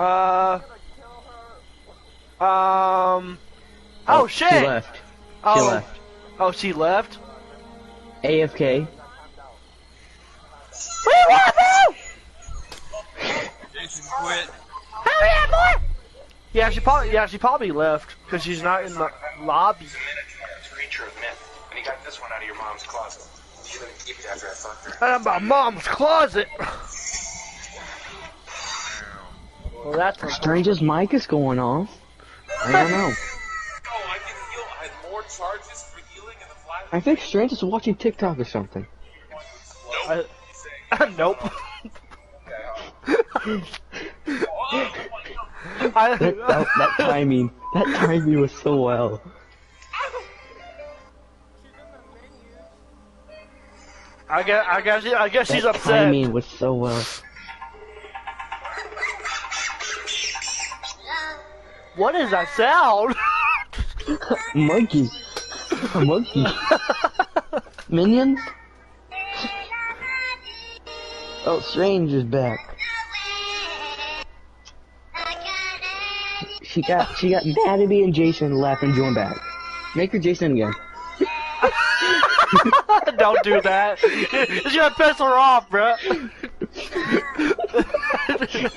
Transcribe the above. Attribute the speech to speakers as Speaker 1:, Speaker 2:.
Speaker 1: Oh shit!
Speaker 2: She left. She left.
Speaker 1: Oh, she left?
Speaker 2: AFK.
Speaker 1: We want you!
Speaker 3: Jason quit.
Speaker 1: Hell yeah, boy! She probably left, because she's not in the lobby.
Speaker 4: Creature of myth. And you got this one out of your mom's closet. You let me keep it after I fucked her.
Speaker 1: Out of my mom's closet! Well, that's a
Speaker 2: Strange's mic is going off. I don't know.
Speaker 3: Oh, I can heal. I had more charges for healing in the flash.
Speaker 2: I think Strange is watching TikTok or something.
Speaker 1: Nope.
Speaker 2: That timing was so well.
Speaker 1: I guess she's
Speaker 2: That
Speaker 1: upset.
Speaker 2: timing was so well.
Speaker 1: What is that sound?
Speaker 2: Monkey. A monkey. Minions? Oh, Strange is back. She got Maddie and Jason left and joined back. Make her Jason again.
Speaker 1: Don't do that. It's gonna piss her off, bruh.